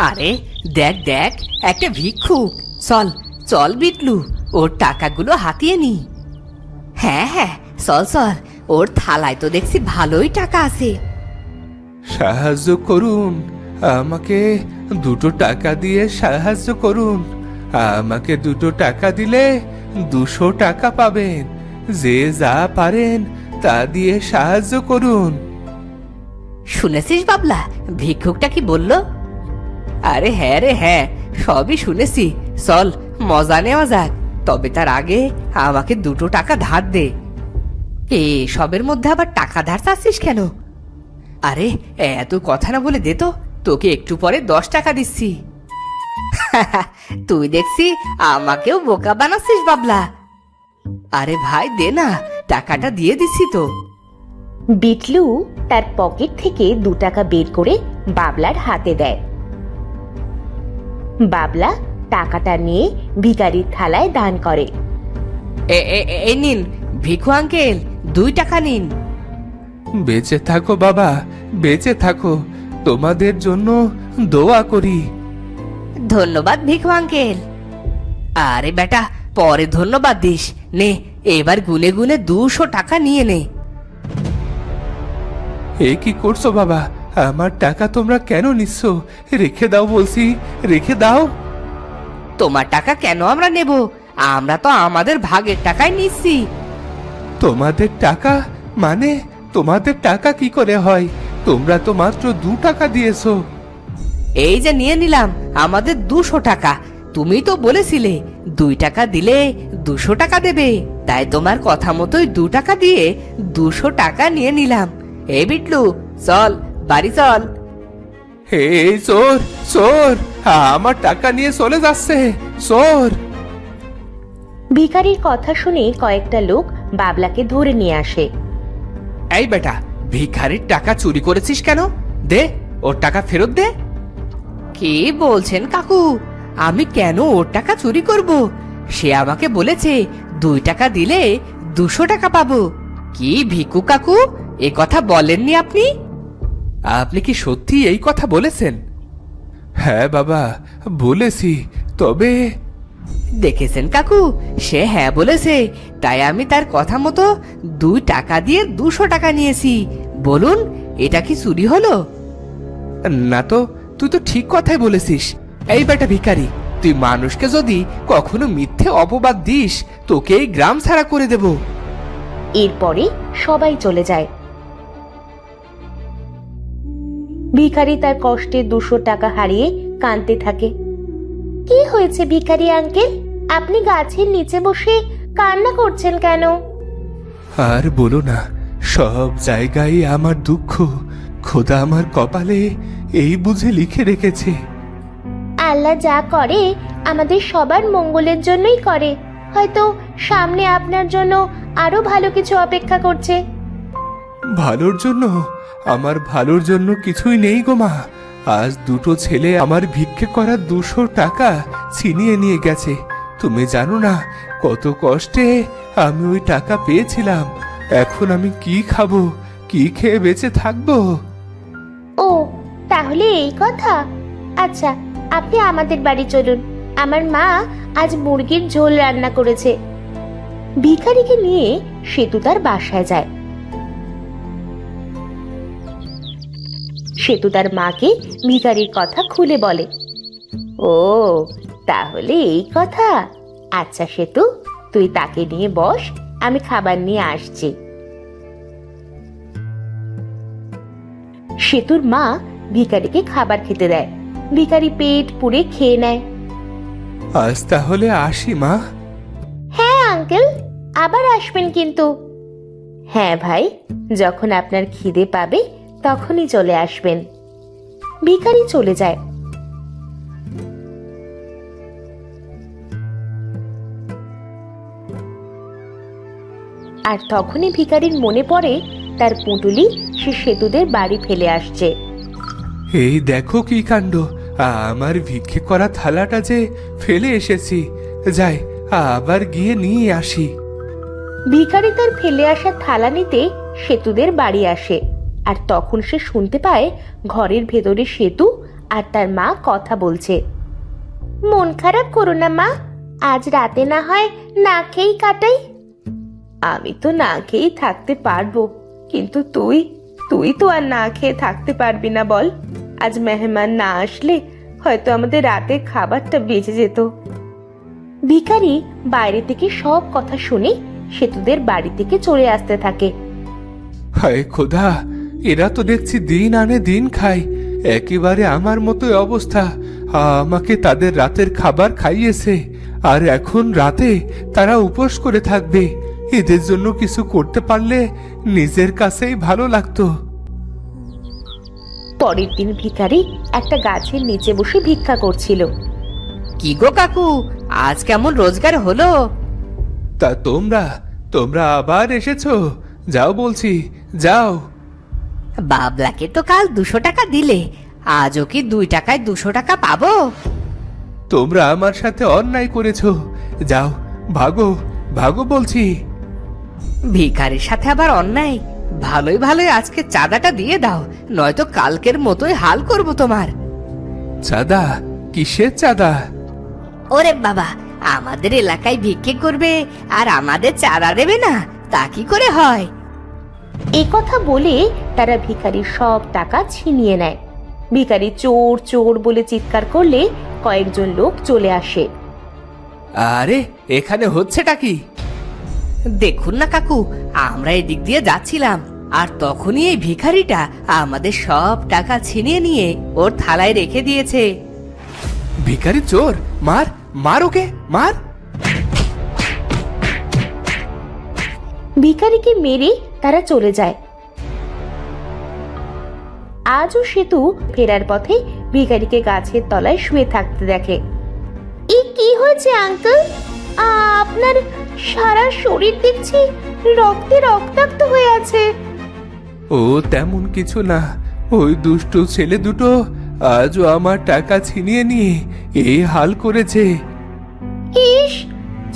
আরে দেখ দেখ, একটা ভিক্ষুক। চল চল বিটলু, ওর টাকাগুলো হাতিয়ে নি। হ্যাঁ হ্যাঁ, চল চল, ওর থালায় তো দেখছি ভালোই টাকা আছে। সাহায্য করুন, আমাকে 2 টাকা দিয়ে সাহায্য করুন। আমাকে 2 টাকা দিলে 200 টাকা পাবেন। যে যা পারেন তা দিয়ে সাহায্য করুন। শুনেছিস বাবলা, ভিক্ষুকটা কি বললো? আরে হ্যাঁ রে হ্যাঁ, সবই শুনেছি। চল মজা নেওয়া যাক, তবে তার আগে আমাকে 2 টাকা ধার দে। সবের মধ্যে আবার টাকা ধার চাচ্ছিস কেন? আরে এত কথা না বলে দে তো, তোকে একটু পরে 10 টাকা দিচ্ছি। তুই দেখছি আমাকেও বোকা বানাচ্ছিস বাবলা। আরে ভাই দে না, টাকাটা দিয়ে দিচ্ছি তো। বিটলু তার পকেট থেকে 2 টাকা বের করে বাবলার হাতে দেয়। বাবলা টাকাটা নিয়ে ভিখারির থালায় দান করে। এই নিন ভিখু আঙ্কেল, 2 টাকা নিন। বেঁচে থাকো বাবা, বেঁচে থাকো। তোমাদের জন্য দোয়া করি। ধন্যবাদ ভিখু আঙ্কেল। আরে বেটা, পরে ধন্যবাদ দিস। নে এবার গুনে গুনে 200 টাকা নিয়ে নে। এ কি করছো বাবা? আমার টাকা তোমরা কেন নিচ্ছ? রেখে দাও বলছি, রেখে দাও। তোমার টাকা কেন আমরা নেব? আমরা তো আমাদের ভাগের টাকাই নিচ্ছি। তোমাদের টাকা মানে? তোমাদের টাকা কি করে হয়? তোমরা তো মাত্র 2 টাকা দিয়েছো। এই যে নিয়ে নিলাম আমাদের 200 টাকা। তুমি তো বলেছিলে 2 টাকা দিলে 200 টাকা দেবে, তাই তোমার কথা মতোই 2 টাকা দিয়ে 200 টাকা নিয়ে নিলাম। এই বিটলু, চল বাড়ি চল। এই চোর, চোর আমার টাকা নিয়ে চলে যাচ্ছে, চোর। ভিখারির কথা শুনে কয়েকটা লোক বাবলাকে ধরে নিয়ে আসে। এই বেটা, ভিখারির টাকা চুরি করেছিস কেন? দে, ওর টাকা ফেরত দে। কি বলছেন কাকু? আমি কেন ওর টাকা চুরি করব? সে আমাকে বলেছে 2 টাকা দিলে 200 টাকা পাবো। কি ভিকু কাকু, এ কথা বলেননি আপনি? আপনি কি সত্যি এই কথা বলেছেন? হ্যাঁ বাবা, বলেছি। তবে দেখেছেন কাকু, সে হ্যাঁ বলেছে, তাই আমি তার কথা মতো 2 টাকা দিয়ে 200 টাকা নিয়েছি। বলুন, এটা কি চুরি হলো? না তো, তুই তো ঠিক কথাই বলেছিস। এই বেটা ভিখারি, তুই মানুষকে যদি কখনো মিথ্যে অপবাদ দিস, তোকে এই গ্রাম ছাড়া করে দেব। এরপরে সবাই চলে যায়। ভিখারি তার কষ্টে 200 টাকা হারিয়ে কাঁদতে থাকে। কি হয়েছে ভিখারি আঙ্কেল? আপনি গাছের নিচে বসে কান্না করছেন কেন? আর বলো না, সব জায়গায় আমার দুঃখ। খোদা আমার কপালে এই বুঝে লিখে রেখেছে। আল্লাহ যা করে আমাদের সবার মঙ্গলের জন্যই করে। হয়তো সামনে আপনার জন্য আরো ভালো কিছু অপেক্ষা করছে। ভালোর জন্য? আমার ভালোর জন্য কিছুই নেই গো মা। আজ 2টো ছেলে আমার ভিক্ষে করা 200 টাকা ছিনিয়ে নিয়ে গেছে। তুমি জানো না কত কষ্টে আমি ওই টাকা পেয়েছিলাম। এখন আমি কি খাবো, কি খেয়ে বেঁচে থাকবো? ও, তাহলে এই কথা। আচ্ছা, আপনি আমাদের বাড়ি চলুন। আমার মা আজ মুরগির ঝোল রান্না করেছে। ভিখারিকে নিয়ে সেতু তার বাসায় যায়। সেতু তার মাকে ভিখারির কথা খুলে বলে। ও, তাহলে এই কথা। আচ্ছা সেতু, তুই তাকে নিয়ে বস, আমি খাবার নিয়ে আসছি। সেতুর মা ভিখারিকে খাবার খেতে দেয়। ভিখারি পেট পুড়ে খেয়ে নেয়। আজ তাহলে আসি মা। হ্যাঁ আঙ্কেল, আবার আসবেন কিন্তু। হ্যাঁ ভাই, যখন আপনার খিদে পাবে তখনই চলে আসবেন। ভিখারি চলে যায়। আর তখনই ভিখারির মনে পড়ে তার পুঁটুলি সে সেতুদের বাড়ি ফেলে আসছে। এই দেখো কি কাণ্ড, আমার ভিক্ষে করা থালাটা যে ফেলে এসেছি। যাই, আবার গিয়ে নিয়ে আসি। ভিখারি তার ফেলে আসা থালা নিতে সেতুদের বাড়ি আসে। আর তখন সে শুনতে পায় ঘরের ভেতরে সেতু আর তার মা কথা বলছে। মন খারাপ করো না মা, আজ রাতে না হয় না খেয়েই কাটাই। আমি তো না খেয়েই থাকতে পারবো, কিন্তু তুই তো আর না খেয়ে থাকতে পারবি না বল। আজ মেহমান না আসলে হয়তো আমাদের রাতে খাবারটা বেঁচে যেত। ভিখারি বাইরে থেকে সব কথা শুনে সেতুদের বাড়ি থেকে চলে আসতে থাকে। হায় খোদা, এরা তো দেখছি দিন আনে দিন খায়, একেবারে আমার মতোই অবস্থা। আমাকে তাদের রাতের খাবার খাইয়েছে, আর এখন রাতে তারা উপোস করে থাকবে। এদের জন্য কিছু করতে পারলে নিজের কাছেই ভালো লাগতো। পরের দিন ভিখারি একটা গাছের নিচে বসে ভিক্ষা করছিল। কি গো কাকু, আজ কেমন রোজগার হলো? তা তোমরা আবার এসেছো? যাও বলছি, যাও। বাবলাকে তো কাল 200 টাকা দিলে, আজও কি 2 টাকায় 200 টাকা পাবো? তোমরা আমার সাথে অন্যায় করেছো, যাও, ভাগো ভাগো বলছি। ভিখারির সাথে আবার অন্যায়? ভালোই ভালোই আজকে চাঁদাটা দিয়ে দাও, নয়তো কালকের মতোই হাল করব তোমার। চাঁদা? কিসের চাঁদা? ওরে বাবা, আমাদের এলাকায় ভিক্ষে করবে আর আমাদের চাঁদা দেবে না, তা কি করে হয়? এ কথা বলে তারা ভিখারির সব টাকা ছিনিয়ে নেয়। ভিখারি চোর চোর বলে চিৎকার করলে কয়েকজন লোক চলে আসে। আরে এখানে হচ্ছেটা কি? দেখুন না কাকু, আমরা এদিক দিয়ে যাচ্ছিলাম, আর তখনই এই ভিখারিটা আমাদের সব টাকা ছিনিয়ে নিয়ে ওর থালায় রেখে দিয়েছে। ভিখারি চোর, মার মার ওকে, মার। ভিখারিকে মেরে তারা চলে যায়। আজও সেতু ফেরার পথে ভিখারিকে গাছের তলায় শুয়ে থাকতে দেখে। এ কি হয়েছে আঙ্কেল? আপনার সারা শরীর দেখছি রক্তে রক্তাক্ত হয়ে আছে। ও তেমন কিছু না, ওই দুষ্টু ছেলে দুটো আজও আমার টাকা ছিনিয়ে নিয়ে এই হাল করেছে। ইস,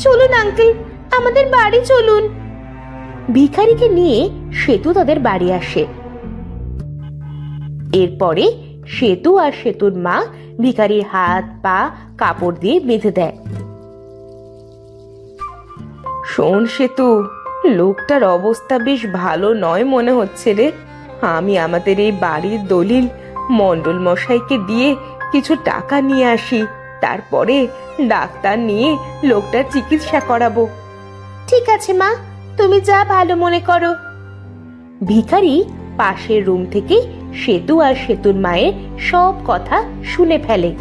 চলুন আঙ্কেল, আমাদের বাড়ি চলুন। ভিখারিকে নিয়ে সেতু তাদের বাড়ি আসে। এরপরে সেতু আর সেতুর মা ভিখারির হাত পা কাপড় দিয়ে বেঁধে দেয়। শোন সেতু, লোকটার অবস্থা বেশ ভালো নয় মনে হচ্ছে রে। আমি আমাদের এই বাড়ির দলিল মণ্ডল মশাইকে দিয়ে কিছু টাকা নিয়ে আসি, তারপরে ডাক্তার নিয়ে লোকটার চিকিৎসা করাবো। ঠিক আছে মা, তুমি যা ভালো মনে করো। ভিখারি পাশের রুম থেকে সেতু আর সেতুর মায়ের সব কথা শুনে ফেলে।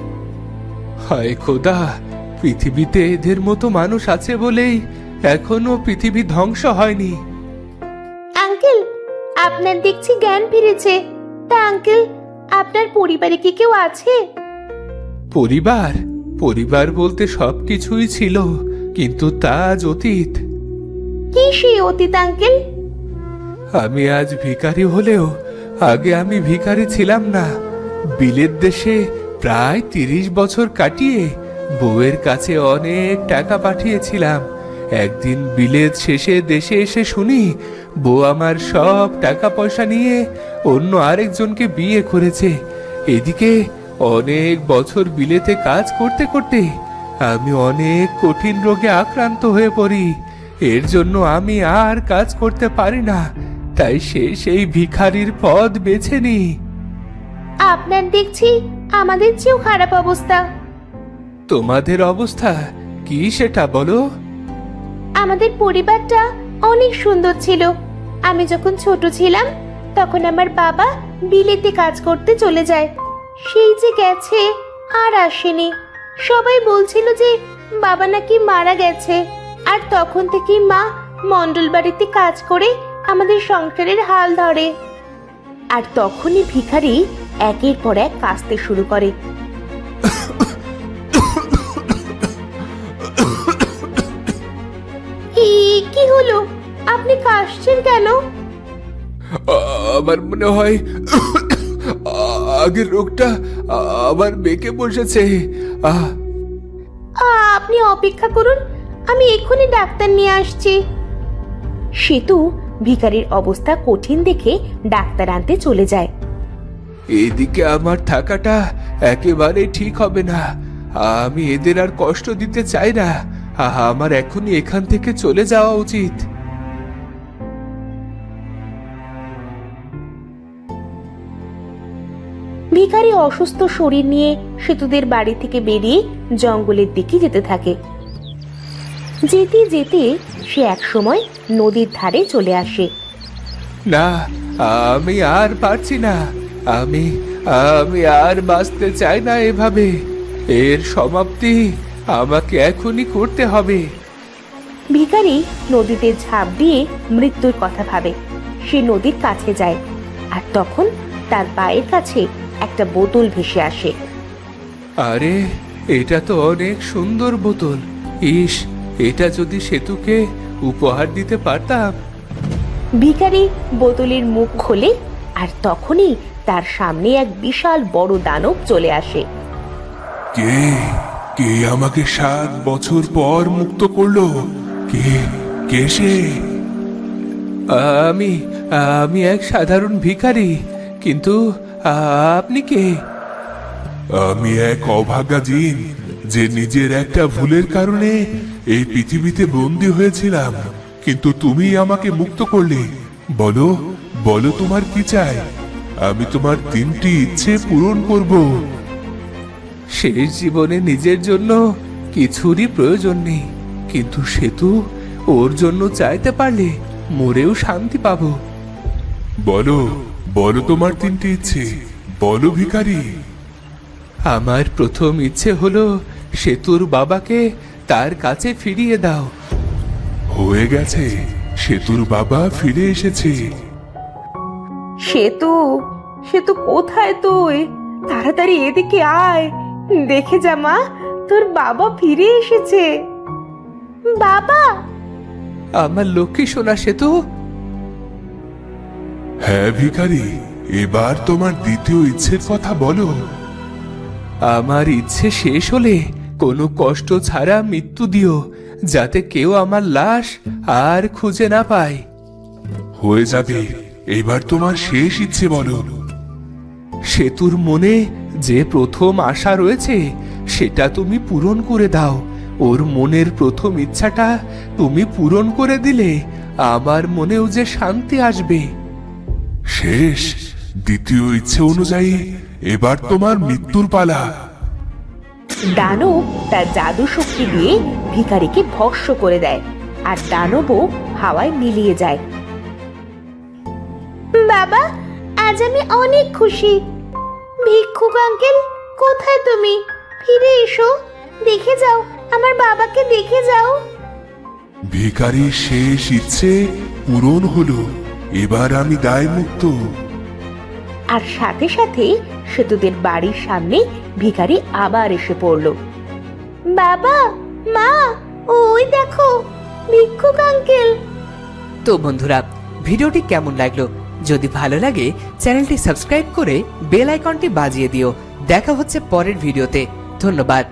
হায় খোদা, পৃথিবীতে এদের মতো মানুষ আছে বলেই এখনো পৃথিবী ধ্বংস হয়নি। আঙ্কেল, আপনার দেখছি জ্ঞান ফিরেছে। তা আঙ্কেল, আপনার পরিবারে কি কেউ আছে? পরিবার পরিবার বলতে সবকিছুই ছিল, কিন্তু তা আজ অতীত। কি সেই অতীত আঙ্কেল? আমি আজ ভিখারি হলেও আগে আমি ভিখারি ছিলাম না। বিলেত দেশে প্রায় 30 বছর কাটিয়ে বউয়ের কাছে অনেক টাকা পাঠিয়েছিলাম। একদিন বিলেত শেষে দেশে এসে শুনি বউ আমার সব টাকা পয়সা নিয়ে অন্য আরেকজনকে বিয়ে করেছে। এদিকে অনেক বছর বিলেতে কাজ করতে করতে আমি অনেক কঠিন রোগে আক্রান্ত হয়ে পড়ি। এর জন্য আমি আর কাজ করতে পারি না, তাই সেই ভিখারির পদ বেছে নি। আপনার দেখছি আমাদের চেয়েও খারাপ অবস্থা। তোমাদের অবস্থা কি সেটা বলো? আমাদের পরিবারটা অনেক সুন্দর ছিল। আমি যখন ছোট ছিলাম তখন আমার বাবা বিলেতে কাজ করতে চলে যায়। সেই যে গেছে আর আসেনি। সবাই বলছিল যে বাবা নাকি মারা গেছে, আর তখন থেকেই মা মণ্ডল বাড়িতে কাজ করে আমাদের সংসারের হাল ধরে। আর তখনই ভিখারি একের পর এক কাঁদতে শুরু করে। কি হলো? আপনি কাশছেন কেন? আমার মনে হয় আগের রোগটা আবার বেঁকে বসেছে। আপনি অপেক্ষা করুন, আমি এক্ষুনি ডাক্তার নিয়ে আসছি। সেতু ভিখারির অবস্থা কঠিন দেখে ডাক্তার আনতে চলে যায়। এদিকে আমার থাকাটা একেবারে ঠিক হবে না। আমি এদের আর কষ্ট দিতে চাই না। আমার এখনই এখান থেকে চলে যাওয়া উচিত। ভিখারি অসুস্থ শরীর নিয়ে সেতুদের বাড়ি থেকে বেরিয়ে জঙ্গলের দিকে যেতে থাকে। যেতে যেতে সে একসময় নদীর ধারে চলে আসে। না, আমি আর পারছি না। আমি আমি আর বাঁচতে চাই না এভাবে। এর সমাপ্তি আমাকে এখনই করতে হবে। ভিখারি নদীতে ঝাঁপ দিয়ে মৃত্যুর কথা ভাবে। সে নদীর কাছে যায়, আর তখন তার পায়ের কাছে একটা বোতল ভেসে আসে। আরে, এটা তো অনেক সুন্দর বোতল। ইস, এটা যদি সেতুকে উপহার দিতে পারতাম। ভিখারি বোতলের মুখ খোলে, আর তখনই তার সামনে এক বিশাল বড় দানব চলে আসে। কে কে আমাকে 7 বছর পর মুক্ত করলো? কে কে সে? আমি আমি এক সাধারণ ভিখারি, কিন্তু আপনি কে? আমি এক অভাগা জিন, যে নিজের একটা ভুলের কারণে এই পৃথিবীতে বন্দী হয়েছিলাম। কিন্তু তুমি আমাকে মুক্ত করলে। বলো বলো, তোমার কি চাই? আমি তোমার 3টি ইচ্ছে পূরণ করব। শেষ জীবনে নিজের জন্য কিছুরই প্রয়োজন নেই, কিন্তু সেতু ওর জন্য চাইতে পারলে মরেও শান্তি পাবো। বলো বলো, তোমার 3টি ইচ্ছে বলো ভিখারি। আমার প্রথম ইচ্ছে হলো সেতুর বাবাকে তার কাছে ফিরিয়ে দাও। হয়ে গেছে, সেতুর বাবা ফিরে এসেছে। সেতু কোথায় তুই? তাড়াতাড়ি এদিকে আয়, দেখে যা মা, তোর বাবা ফিরে এসেছে। বাবা! আমার লক্ষ্মী সোনা সেতু। হ্যাঁ ভিখারি, এবার তোমার দ্বিতীয় ইচ্ছের কথা বলো। আমার ইচ্ছে শেষ হলে কোনো কষ্ট ছাড়া মৃত্যু দিও, যাতে কেউ আমার লাশ আর খুঁজে না পায়। হয়ে যাবে, এবার তোমার শেষ ইচ্ছে বলো। সেতুর মনে যে প্রথম আশা রয়েছে সেটা তুমি পূরণ করে দাও। ওর মনের প্রথম ইচ্ছাটা তুমি পূরণ করে দিলে আমার মনেও যে শান্তি আসবে। শেষ, দ্বিতীয় ইচ্ছে অনুযায়ী এবার তোমার মৃত্যুর পালা। দানব তার জাদু শক্তি দিয়ে ভিখারিকে ভস্ম করে দেয়, আর দানবও হাওয়ায় মিলিয়ে যায়। বাবা, আজ আমি অনেক খুশি। ভিক্ষুক আঙ্কেল, কোথায় তুমি? ফিরে এসো, দেখে যাও, আমার বাবাকে দেখে যাও। ভিখারির শেষ ইচ্ছে পূরণ হলো, এবার আমি দায় মুক্ত। আর সাথে সাথে সেতুদের বাড়ির সামনে ভিখারি আবার এসে পড়ল। বাবা, মা, ওই দেখো ভিক্ষুক আঙ্কেল। তো বন্ধুরা, ভিডিওটি কেমন লাগলো? যদি ভালো লাগে চ্যানেলটি সাবস্ক্রাইব করে বেল আইকনটি বাজিয়ে দিও। দেখা হচ্ছে পরের ভিডিওতে। ধন্যবাদ।